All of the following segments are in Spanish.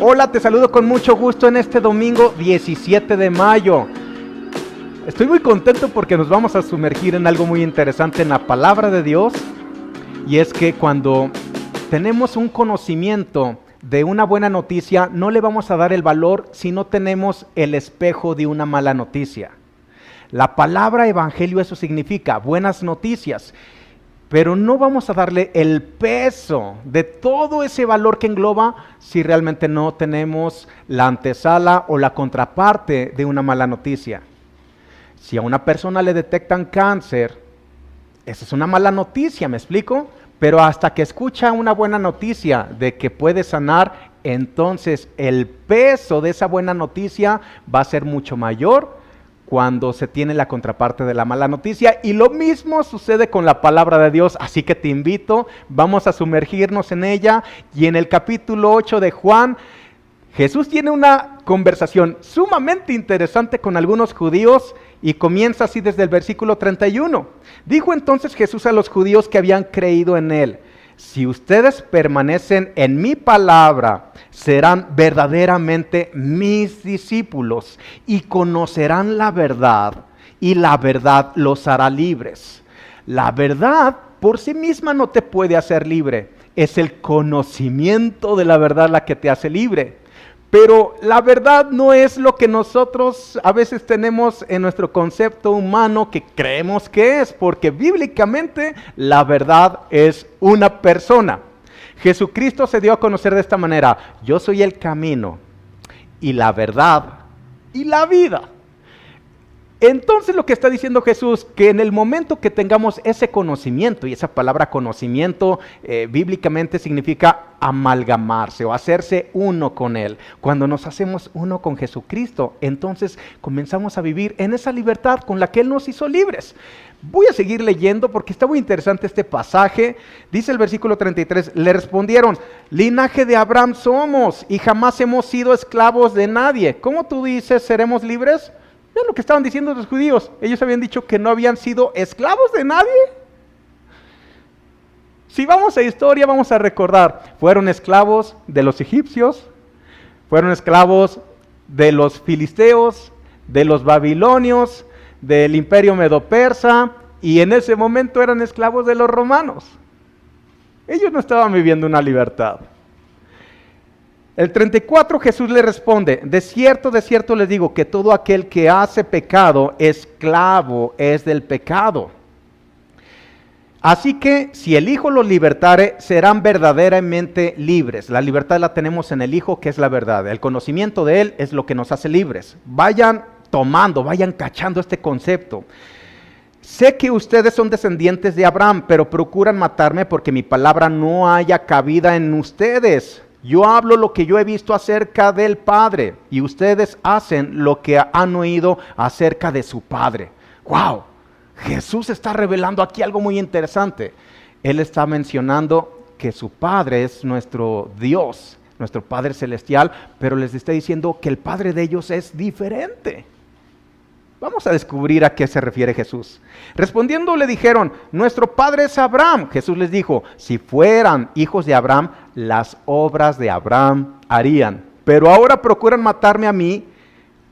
Hola, te saludo con mucho gusto en este domingo 17 de mayo. Estoy muy contento porque nos vamos a sumergir en algo muy interesante en la palabra de Dios. Y es que cuando tenemos un conocimiento de una buena noticia, no le vamos a dar el valor si no tenemos el espejo de una mala noticia. La palabra evangelio eso significa, buenas noticias. Pero no vamos a darle el peso de todo ese valor que engloba si realmente no tenemos la antesala o la contraparte de una mala noticia. Si a una persona le detectan cáncer, esa es una mala noticia, ¿me explico? Pero hasta que escucha una buena noticia de que puede sanar, entonces el peso de esa buena noticia va a ser mucho mayor cuando se tiene la contraparte de la mala noticia. Y lo mismo sucede con la palabra de Dios, así que te invito, vamos a sumergirnos en ella. Y en el capítulo 8 de Juan, Jesús tiene una conversación sumamente interesante con algunos judíos y comienza así desde el versículo 31. Dijo entonces Jesús a los judíos que habían creído en él: si ustedes permanecen en mi palabra, serán verdaderamente mis discípulos y conocerán la verdad, y la verdad los hará libres. La verdad por sí misma no te puede hacer libre, es el conocimiento de la verdad la que te hace libre. Pero la verdad no es lo que nosotros a veces tenemos en nuestro concepto humano que creemos que es, porque bíblicamente la verdad es una persona. Jesucristo se dio a conocer de esta manera: yo soy el camino y la verdad y la vida. Entonces lo que está diciendo Jesús, que en el momento que tengamos ese conocimiento, y esa palabra conocimiento bíblicamente significa amalgamarse o hacerse uno con Él. Cuando nos hacemos uno con Jesucristo, entonces comenzamos a vivir en esa libertad con la que Él nos hizo libres. Voy a seguir leyendo porque está muy interesante este pasaje. Dice el versículo 33, le respondieron: linaje de Abraham somos y jamás hemos sido esclavos de nadie. ¿Cómo tú dices seremos libres? Vean lo que estaban diciendo los judíos. Ellos habían dicho que no habían sido esclavos de nadie. Si vamos a historia, vamos a recordar, fueron esclavos de los egipcios, fueron esclavos de los filisteos, de los babilonios, del imperio medo-persa, y en ese momento eran esclavos de los romanos. Ellos no estaban viviendo una libertad. El 34, Jesús le responde: de cierto les digo que todo aquel que hace pecado, esclavo es del pecado. Así que si el Hijo los libertare, serán verdaderamente libres. La libertad la tenemos en el Hijo, que es la verdad. El conocimiento de Él es lo que nos hace libres. Vayan tomando, vayan cachando este concepto. Sé que ustedes son descendientes de Abraham, pero procuran matarme porque mi palabra no haya cabida en ustedes. Yo hablo lo que yo he visto acerca del Padre, y ustedes hacen lo que han oído acerca de su Padre. ¡Wow! Jesús está revelando aquí algo muy interesante. Él está mencionando que su Padre es nuestro Dios, nuestro Padre celestial, pero les está diciendo que el Padre de ellos es diferente. Vamos a descubrir a qué se refiere Jesús. Respondiendo le dijeron: nuestro padre es Abraham. Jesús les dijo: si fueran hijos de Abraham, las obras de Abraham harían. Pero ahora procuran matarme a mí,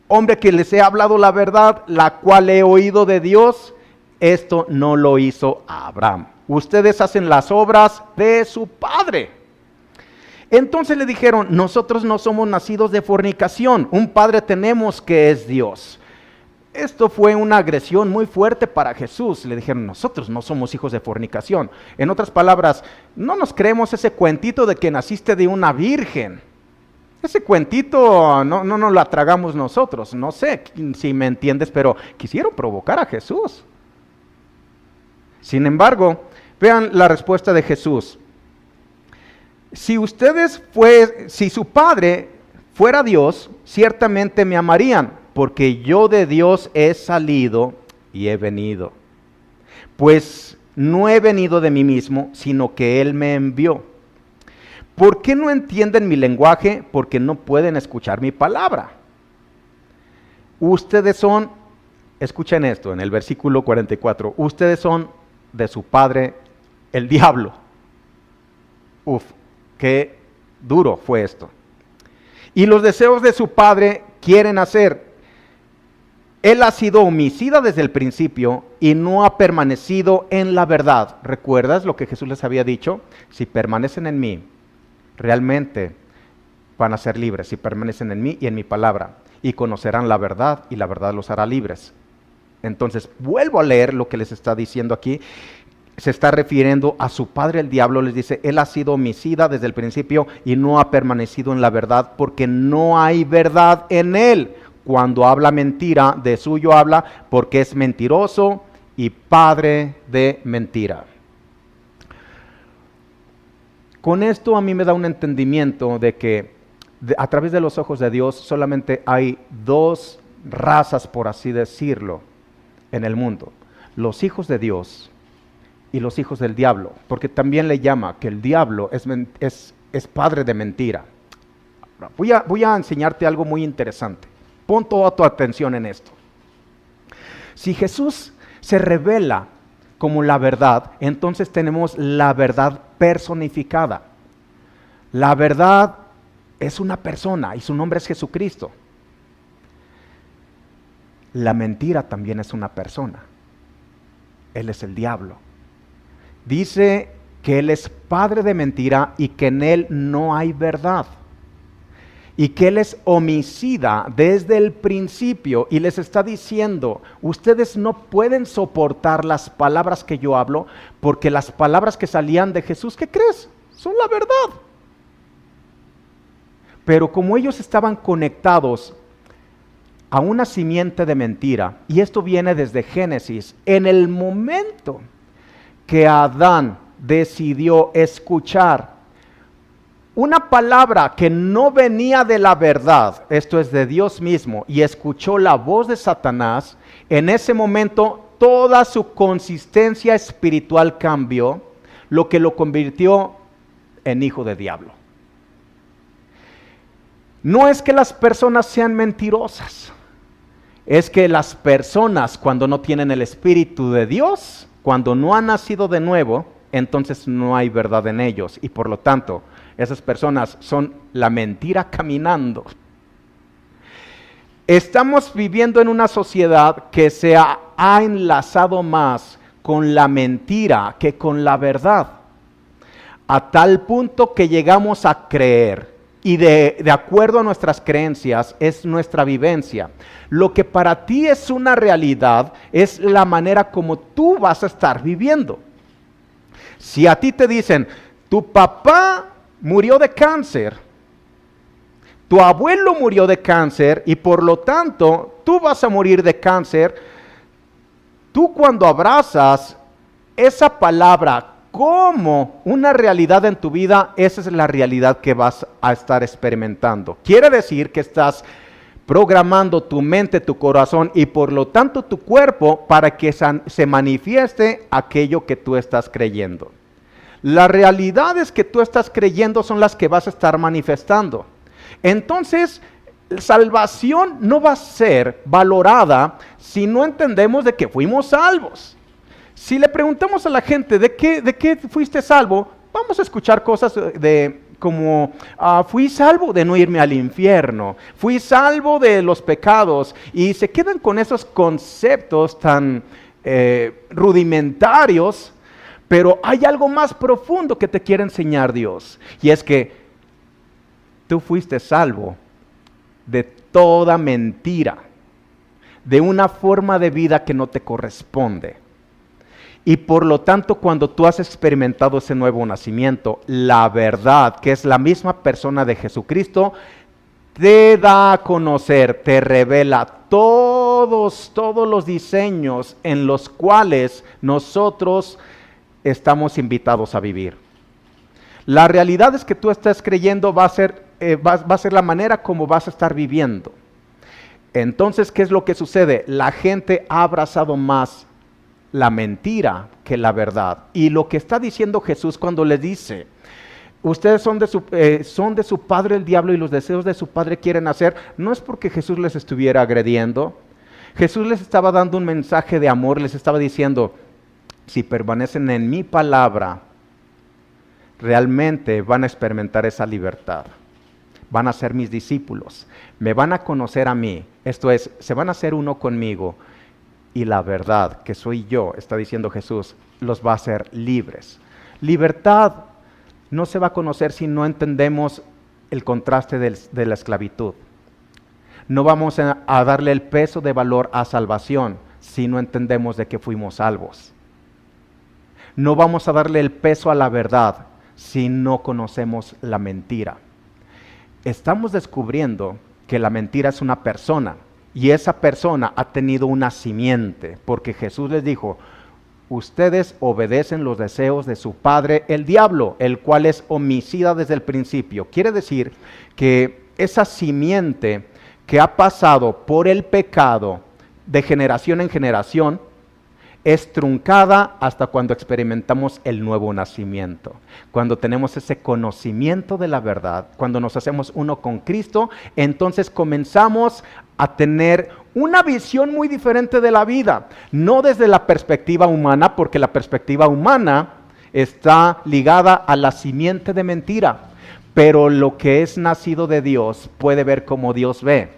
hombre que les he hablado la verdad, la cual he oído de Dios. Esto no lo hizo Abraham. Ustedes hacen las obras de su padre. Entonces le dijeron: nosotros no somos nacidos de fornicación, un padre tenemos que es Dios. Esto fue una agresión muy fuerte para Jesús. Le dijeron: nosotros no somos hijos de fornicación. En otras palabras, no nos creemos ese cuentito de que naciste de una virgen. Ese cuentito no lo tragamos nosotros. No sé si me entiendes, pero quisieron provocar a Jesús. Sin embargo, vean la respuesta de Jesús. Si su padre fuera Dios, ciertamente me amarían, porque yo de Dios he salido y he venido. Pues no he venido de mí mismo, sino que Él me envió. ¿Por qué no entienden mi lenguaje? Porque no pueden escuchar mi palabra. Ustedes son, escuchen esto en el versículo 44, ustedes son de su padre el diablo. Qué duro fue esto. y los deseos de su padre quieren hacer. Él ha sido homicida desde el principio y no ha permanecido en la verdad. ¿Recuerdas lo que Jesús les había dicho? Si permanecen en mí, realmente van a ser libres. Si permanecen en mí y en mi palabra, y conocerán la verdad, y la verdad los hará libres. Entonces, vuelvo a leer lo que les está diciendo aquí. Se está refiriendo a su padre el diablo. Les dice, él ha sido homicida desde el principio y no ha permanecido en la verdad, porque no hay verdad en él. Cuando habla mentira, de suyo habla, porque es mentiroso y padre de mentira. Con esto a mí me da un entendimiento de que a través de los ojos de Dios solamente hay dos razas, por así decirlo, en el mundo: los hijos de Dios y los hijos del diablo, porque también le llama que el diablo es padre de mentira. Voy a enseñarte algo muy interesante. Pon toda tu atención en esto. Si Jesús se revela como la verdad, entonces tenemos la verdad personificada. La verdad es una persona y su nombre es Jesucristo. La mentira también es una persona. Él es el diablo. Dice que Él es padre de mentira y que en Él no hay verdad. Y que Él es homicida desde el principio y les está diciendo, ustedes no pueden soportar las palabras que yo hablo, porque las palabras que salían de Jesús, ¿qué crees? Son la verdad. Pero como ellos estaban conectados a una simiente de mentira, y esto viene desde Génesis, en el momento que Adán decidió escuchar una palabra que no venía de la verdad, esto es de Dios mismo, y escuchó la voz de Satanás, en ese momento toda su consistencia espiritual cambió, lo que lo convirtió en hijo de diablo. No es que las personas sean mentirosas, es que las personas, cuando no tienen el Espíritu de Dios, cuando no han nacido de nuevo, entonces no hay verdad en ellos, y por lo tanto esas personas son la mentira caminando. Estamos viviendo en una sociedad que se ha enlazado más con la mentira que con la verdad, a tal punto que llegamos a creer, y de acuerdo a nuestras creencias es nuestra vivencia. Lo que para ti es una realidad es la manera como tú vas a estar viviendo. Si a ti te dicen, tu papá murió de cáncer, tu abuelo murió de cáncer y por lo tanto tú vas a morir de cáncer, tú cuando abrazas esa palabra como una realidad en tu vida, esa es la realidad que vas a estar experimentando. Quiere decir que estás programando tu mente, tu corazón y por lo tanto tu cuerpo para que se manifieste aquello que tú estás creyendo. Las realidades que tú estás creyendo son las que vas a estar manifestando. Entonces, salvación no va a ser valorada si no entendemos de que fuimos salvos. Si le preguntamos a la gente de qué fuiste salvo, vamos a escuchar cosas como fui salvo de no irme al infierno, fui salvo de los pecados, y se quedan con esos conceptos tan rudimentarios. Pero hay algo más profundo que te quiere enseñar Dios, y es que tú fuiste salvo de toda mentira, de una forma de vida que no te corresponde. Y por lo tanto, cuando tú has experimentado ese nuevo nacimiento, la verdad, que es la misma persona de Jesucristo, te da a conocer, te revela todos los diseños en los cuales nosotros estamos invitados a vivir. La realidad es que tú estás creyendo va a ser la manera como vas a estar viviendo. Entonces, ¿qué es lo que sucede? La gente ha abrazado más la mentira que la verdad. Y lo que está diciendo Jesús cuando les dice, ustedes son de su padre el diablo y los deseos de su padre quieren hacer, no es porque Jesús les estuviera agrediendo. Jesús les estaba dando un mensaje de amor, les estaba diciendo, si permanecen en mi palabra, realmente van a experimentar esa libertad. van a ser mis discípulos, me van a conocer a mí, esto es, se van a hacer uno conmigo, y la verdad, que soy yo, está diciendo Jesús, los va a hacer libres. Libertad no se va a conocer si no entendemos el contraste de la esclavitud. No vamos a darle el peso de valor a salvación si no entendemos de que fuimos salvos. No vamos a darle el peso a la verdad si no conocemos la mentira. Estamos descubriendo que la mentira es una persona y esa persona ha tenido una simiente, porque Jesús les dijo, ustedes obedecen los deseos de su padre, el diablo, el cual es homicida desde el principio. Quiere decir que esa simiente que ha pasado por el pecado de generación en generación, es truncada hasta cuando experimentamos el nuevo nacimiento. Cuando tenemos ese conocimiento de la verdad, cuando nos hacemos uno con Cristo, entonces comenzamos a tener una visión muy diferente de la vida. No desde la perspectiva humana, porque la perspectiva humana está ligada a la simiente de mentira. Pero lo que es nacido de Dios puede ver como Dios ve.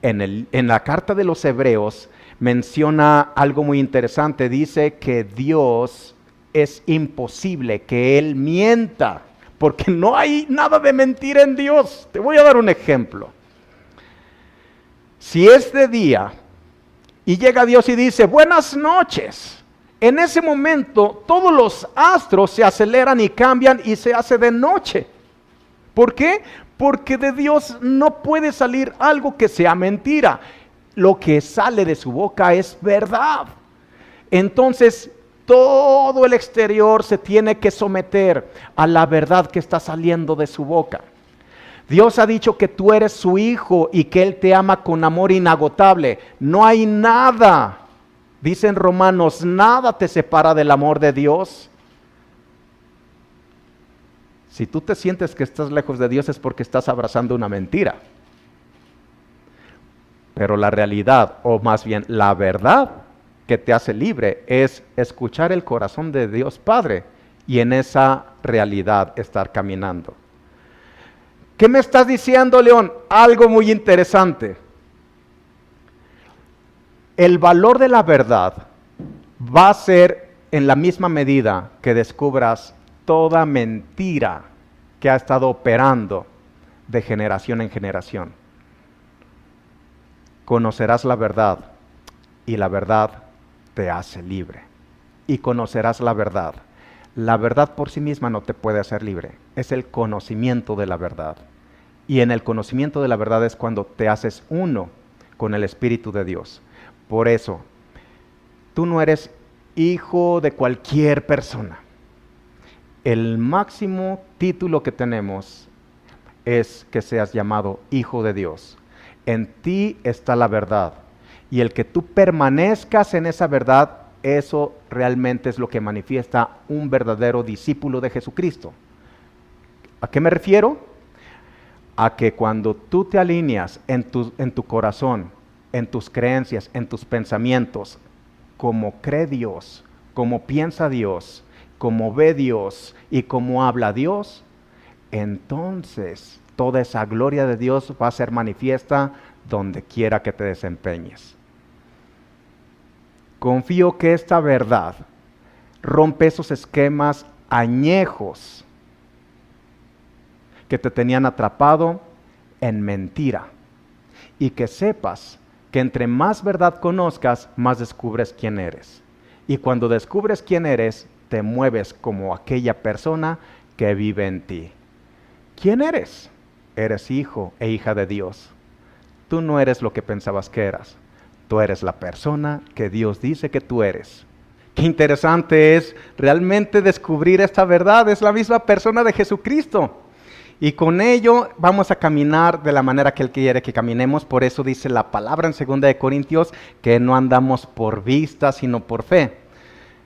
En la carta de los Hebreos, menciona algo muy interesante, dice que Dios es imposible que Él mienta, porque no hay nada de mentira en Dios. Te voy a dar un ejemplo. Si es de día y llega Dios y dice, buenas noches, en ese momento todos los astros se aceleran y cambian y se hace de noche. ¿Por qué? Porque de Dios no puede salir algo que sea mentira. Lo que sale de su boca es verdad. Entonces, todo el exterior se tiene que someter a la verdad que está saliendo de su boca. Dios ha dicho que tú eres su hijo y que Él te ama con amor inagotable. No hay nada, dicen Romanos, nada te separa del amor de Dios. Si tú te sientes que estás lejos de Dios es porque estás abrazando una mentira. Pero la realidad, o más bien la verdad que te hace libre, es escuchar el corazón de Dios Padre y en esa realidad estar caminando. ¿Qué me estás diciendo, León? Algo muy interesante. El valor de la verdad va a ser en la misma medida que descubras toda mentira que ha estado operando de generación en generación. Conocerás la verdad y la verdad te hace libre. Y conocerás la verdad. La verdad por sí misma no te puede hacer libre. Es el conocimiento de la verdad. Y en el conocimiento de la verdad es cuando te haces uno con el Espíritu de Dios. Por eso, tú no eres hijo de cualquier persona. El máximo título que tenemos es que seas llamado hijo de Dios. En ti está la verdad. Y el que tú permanezcas en esa verdad, eso realmente es lo que manifiesta un verdadero discípulo de Jesucristo. ¿A qué me refiero? A que cuando tú te alineas en tu corazón, en tus creencias, en tus pensamientos, como cree Dios, como piensa Dios, como ve Dios y como habla Dios, entonces toda esa gloria de Dios va a ser manifiesta donde quiera que te desempeñes. Confío que esta verdad rompe esos esquemas añejos que te tenían atrapado en mentira y que sepas que entre más verdad conozcas, más descubres quién eres. Y cuando descubres quién eres, te mueves como aquella persona que vive en ti. ¿Quién eres? Eres hijo e hija de Dios. Tú no eres lo que pensabas que eras. Tú eres la persona que Dios dice que tú eres. Qué interesante es realmente descubrir esta verdad. Es la misma persona de Jesucristo. Y con ello vamos a caminar de la manera que Él quiere que caminemos. Por eso dice la palabra en 2 Corintios que no andamos por vista, sino por fe.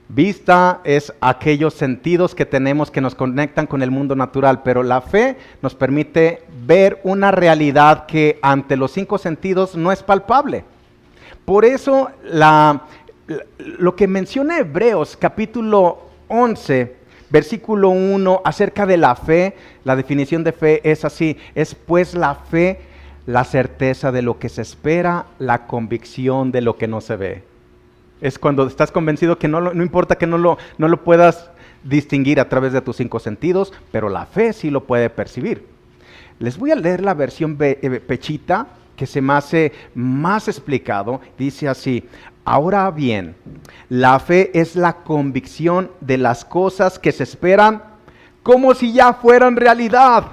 Vista es aquellos sentidos que tenemos que nos conectan con el mundo natural, pero la fe nos permite ver una realidad que ante los 5 sentidos no es palpable. Por eso lo que menciona Hebreos capítulo 11, Versículo 1, acerca de la fe, la definición de fe es así: es pues la fe, la certeza de lo que se espera, la convicción de lo que no se ve. Es cuando estás convencido que no importa que no lo puedas distinguir a través de tus 5 sentidos, pero la fe sí lo puede percibir. Les voy a leer la versión Pechita, que se me hace más explicado. Dice así: ahora bien, la fe es la convicción de las cosas que se esperan como si ya fueran realidad.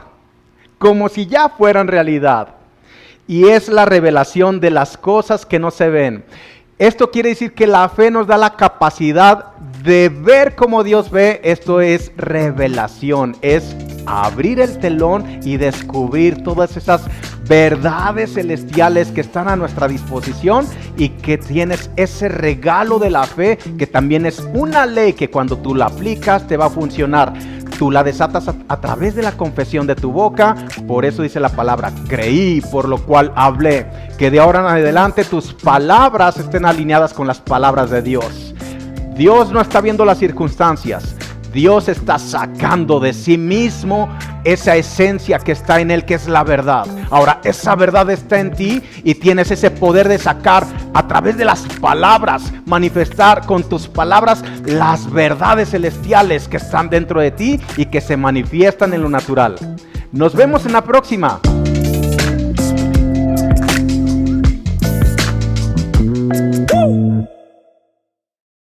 Como si ya fueran realidad. Y es la revelación de las cosas que no se ven. Esto quiere decir que la fe nos da la capacidad de ver como Dios ve. Esto es revelación, es abrir el telón y descubrir todas esas verdades celestiales que están a nuestra disposición, y que tienes ese regalo de la fe, que también es una ley que cuando tú la aplicas te va a funcionar. Tú la desatas a través de la confesión de tu boca. Por eso dice la palabra: creí, por lo cual hablé. Que de ahora en adelante tus palabras estén alineadas con las palabras de Dios. Dios no está viendo las circunstancias. Dios está sacando de sí mismo esa esencia que está en Él, que es la verdad. Ahora, esa verdad está en ti y tienes ese poder de sacar a través de las palabras, manifestar con tus palabras las verdades celestiales que están dentro de ti y que se manifiestan en lo natural. Nos vemos en la próxima. ¡Woo!